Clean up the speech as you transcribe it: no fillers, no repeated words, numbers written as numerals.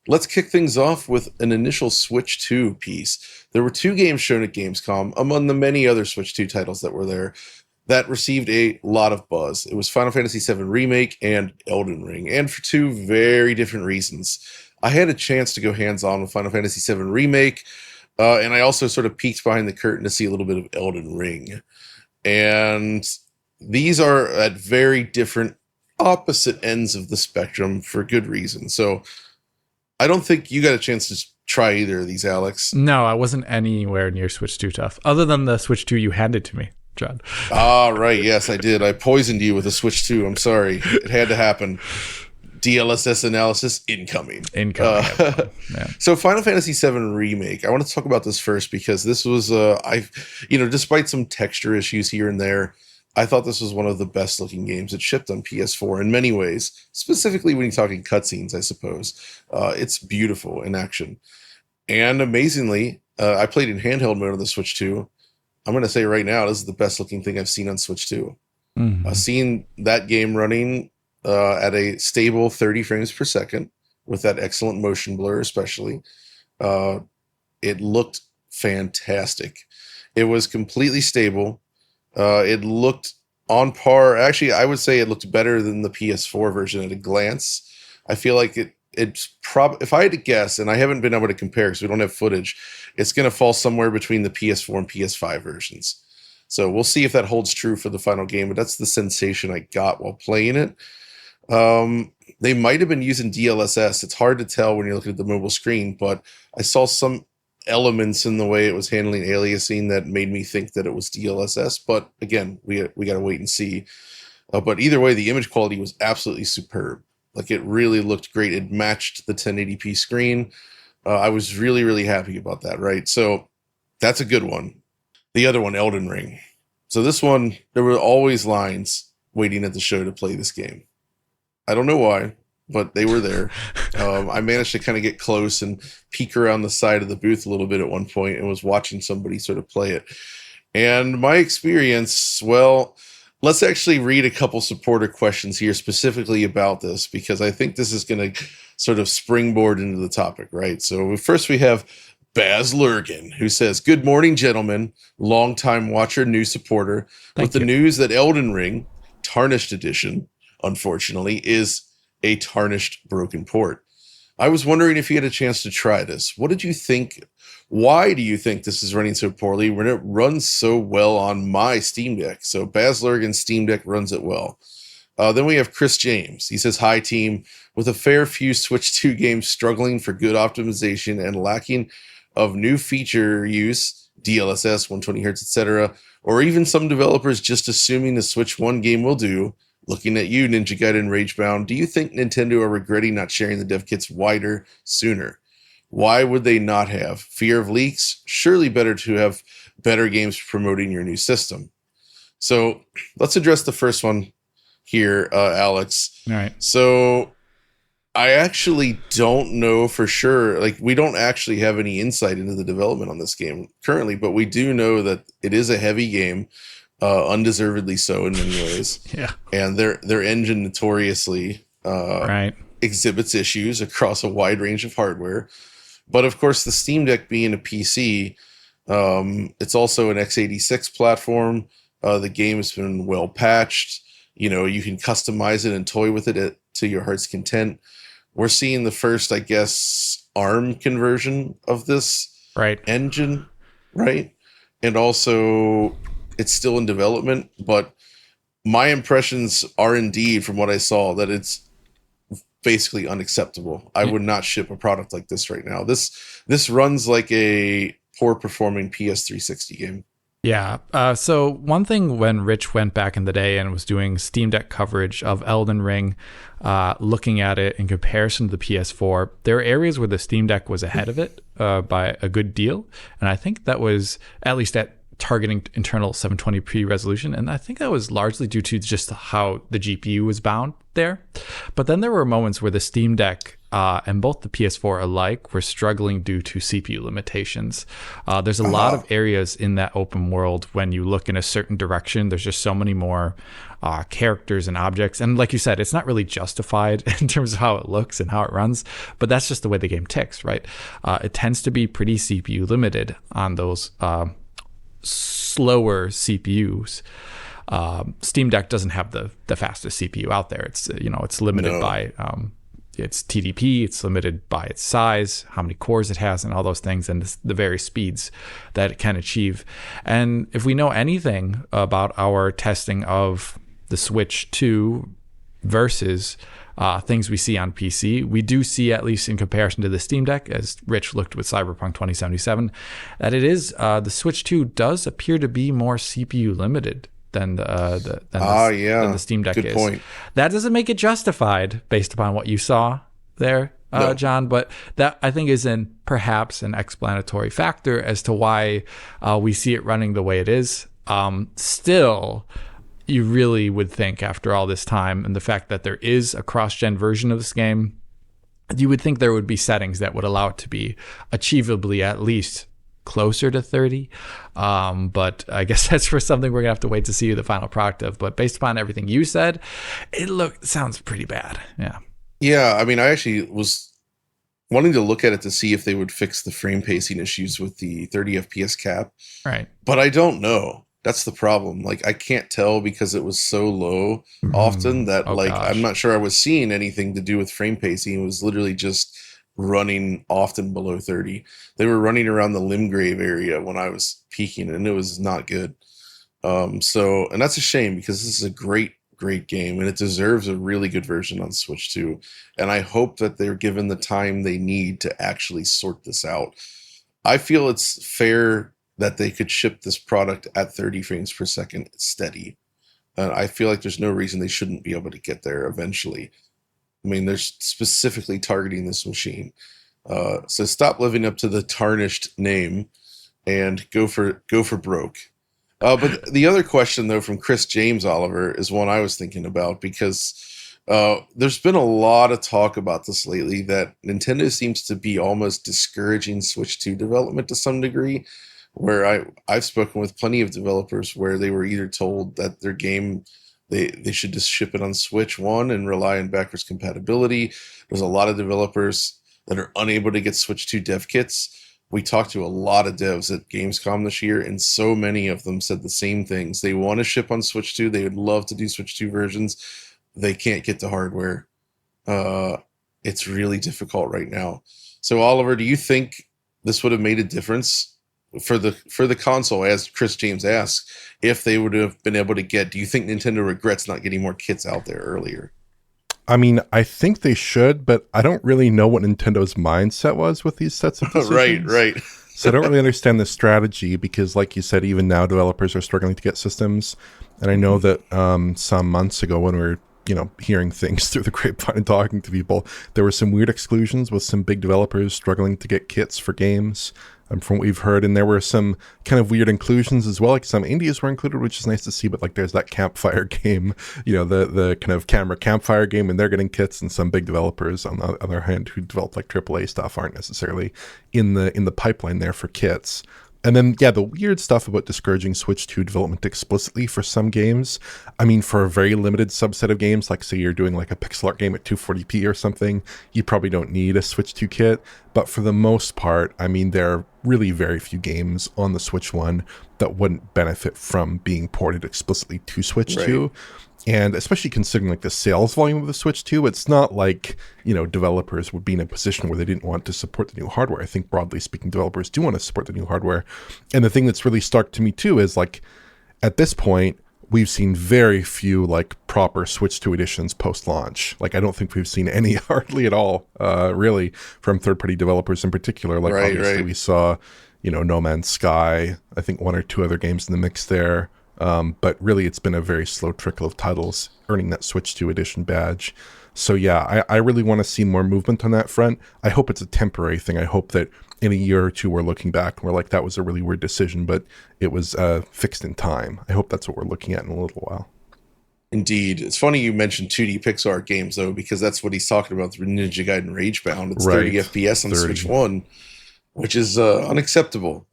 let's kick things off with an initial Switch 2 piece. There were two games shown at Gamescom, among the many other Switch 2 titles that were there, that received a lot of buzz. It was Final Fantasy VII Remake and Elden Ring, and for two very different reasons. I had a chance to go hands-on with Final Fantasy VII Remake, and I also sort of peeked behind the curtain to see a little bit of Elden Ring. And these are at very different, opposite ends of the spectrum for good reason. So I don't think you got a chance to try either of these, Alex. No, I wasn't anywhere near Switch 2 tough, other than the Switch 2 you handed to me, John. Ah, right. Yes, I did. I poisoned you with a Switch 2. I'm sorry. It had to happen. DLSS analysis incoming. Yeah. So Final Fantasy VII Remake. I want to talk about this first because this was, despite some texture issues here and there, I thought this was one of the best looking games that shipped on PS4 in many ways, specifically when you're talking cutscenes, I suppose. It's beautiful in action. And amazingly, I played in handheld mode on the Switch 2. I'm going to say right now, this is the best looking thing I've seen on Switch 2. Seeing that game running at a stable 30 frames per second with that excellent motion blur, especially, it looked fantastic. It was completely stable. It looked on par. Actually, I would say it looked better than the PS4 version at a glance. I feel like if I had to guess, and I haven't been able to compare because we don't have footage, it's going to fall somewhere between the PS4 and PS5 versions. So we'll see if that holds true for the final game, but that's the sensation I got while playing it. They might have been using DLSS. It's hard to tell when you're looking at the mobile screen, but I saw some elements in the way it was handling aliasing that made me think that it was DLSS. But again, we got to wait and see. But either way, the image quality was absolutely superb. Like, it really looked great. It matched the 1080p screen. I was really, really happy about that, right? So that's a good one. The other one, Elden Ring. So this one, there were always lines waiting at the show to play this game. I don't know why, but they were there. I managed to kind of get close and peek around the side of the booth a little bit at one point and was watching somebody sort of play it. And my experience, well, let's actually read a couple supporter questions here specifically about this, because I think this is going to sort of springboard into the topic, right? So first we have Baz Lurgan, who says, "Good morning, gentlemen. Longtime watcher, new supporter. With the news that Elden Ring, Tarnished Edition, unfortunately, is a tarnished, broken port. I was wondering if you had a chance to try this. What did you think? Why do you think this is running so poorly when it runs so well on my Steam Deck?" So Baz Lurgan's Steam Deck runs it well. Then we have Chris James. He says, "Hi, team. With a fair few Switch 2 games struggling for good optimization and lacking of new feature use, DLSS, 120Hz, etc., or even some developers just assuming the Switch 1 game will do, looking at you, Ninja Gaiden Ragebound, do you think Nintendo are regretting not sharing the dev kits wider sooner? Why would they not have? Fear of leaks? Surely better to have better games promoting your new system." So let's address the first one here, Alex. All right. So I actually don't know for sure. Like, we don't actually have any insight into the development on this game currently, but we do know that it is a heavy game. Undeservedly so in many ways. Yeah. And their engine notoriously exhibits issues across a wide range of hardware. But of course, the Steam Deck being a PC, it's also an x86 platform. The game has been well patched. You know, you can customize it and toy with it to your heart's content. We're seeing the first, I guess, ARM conversion of this engine, right? And also, it's still in development, but my impressions are indeed, from what I saw, that it's basically unacceptable. I would not ship a product like this right now. This runs like a poor performing PS360 game. Yeah. So one thing, when Rich went back in the day and was doing Steam Deck coverage of Elden Ring, looking at it in comparison to the PS4, there were areas where the Steam Deck was ahead of it by a good deal. And I think that was at least at targeting internal 720p resolution. And I think that was largely due to just how the GPU was bound there. But then there were moments where the Steam Deck and both the PS4 alike were struggling due to CPU limitations. There's a lot of areas in that open world when you look in a certain direction, there's just so many more characters and objects. And like you said, it's not really justified in terms of how it looks and how it runs, but that's just the way the game ticks, right? It tends to be pretty CPU limited on those slower CPUs. Steam Deck doesn't have the fastest CPU out there. It's it's limited by its TDP. It's limited by its size, how many cores it has, and all those things, and the various speeds that it can achieve. And if we know anything about our testing of the Switch 2 versus things we see on PC, we do see, at least in comparison to the Steam Deck, as Rich looked with Cyberpunk 2077, that it is the Switch 2 does appear to be more CPU limited than the Steam Deck Good is. point. That doesn't make it justified based upon what you saw there, No. John, but that I think is perhaps an explanatory factor as to why we see it running the way it is. Still, you really would think after all this time and the fact that there is a cross-gen version of this game, you would think there would be settings that would allow it to be achievably at least closer to 30. But I guess that's for something we're gonna have to wait to see the final product of. But based upon everything you said, sounds pretty bad. Yeah. Yeah, I mean, I actually was wanting to look at it to see if they would fix the frame pacing issues with the 30 FPS cap. Right. But I don't know. That's the problem. Like, I can't tell because it was so low often that Oh, gosh. I'm not sure I was seeing anything to do with frame pacing. It was literally just running often below 30. They were running around the Limgrave area when I was peaking, and it was not good. And that's a shame because this is a great game, and it deserves a really good version on Switch 2. And I hope that they're given the time they need to actually sort this out. I feel it's fair that they could ship this product at 30 frames per second steady. And I feel like there's no reason they shouldn't be able to get there eventually. I mean, they're specifically targeting this machine. So stop living up to the tarnished name and go for broke. But the other question, though, from Chris James Oliver is one I was thinking about because there's been a lot of talk about this lately that Nintendo seems to be almost discouraging Switch 2 development to some degree, where I've spoken with plenty of developers where they were either told that their game, they should just ship it on Switch 1 and rely on backwards compatibility. There's a lot of developers that are unable to get Switch 2 dev kits. We talked to a lot of devs at Gamescom this year, and so many of them said the same things. They want to ship on Switch 2. They would love to do Switch 2 versions. They can't get the hardware. It's really difficult right now. So, Oliver, do you think this would have made a difference for the console, as Chris James asks, if they would have been able to get? Do you think Nintendo regrets not getting more kits out there earlier? I mean, I think they should, but I don't really know what Nintendo's mindset was with these sets of decisions. Right. So I don't really understand the strategy because, like you said, even now developers are struggling to get systems. And I know that some months ago when we were, hearing things through the grapevine and talking to people, there were some weird exclusions with some big developers struggling to get kits for games. From what we've heard, and there were some kind of weird inclusions as well, like some indies were included, which is nice to see, but like there's that campfire game, the kind of camera campfire game, and they're getting kits, and some big developers on the other hand who develop like AAA stuff aren't necessarily in the pipeline there for kits. And then, the weird stuff about discouraging Switch 2 development explicitly for some games. I mean, for a very limited subset of games, like say you're doing like a pixel art game at 240p or something, you probably don't need a Switch 2 kit. But for the most part, I mean, there are really very few games on the Switch 1 that wouldn't benefit from being ported explicitly to Switch 2. And especially considering like the sales volume of the Switch 2, it's not like, developers would be in a position where they didn't want to support the new hardware. I think broadly speaking, developers do want to support the new hardware. And the thing that's really stark to me too is like, at this point, we've seen very few like proper Switch 2 editions post-launch. Like, I don't think we've seen any hardly at all, really, from third-party developers in particular. Like, obviously we saw, No Man's Sky, I think one or two other games in the mix there. But really, it's been a very slow trickle of titles earning that Switch 2 edition badge. So I really want to see more movement on that front. I hope it's a temporary thing. I hope that in a year or two, we're looking back and we're like, that was a really weird decision, but it was fixed in time. I hope that's what we're looking at in a little while. Indeed. It's funny you mentioned 2D Pixar games, though, because that's what he's talking about through Ninja Gaiden Ragebound. It's Right. 30 FPS on 30. Switch 1, which is unacceptable.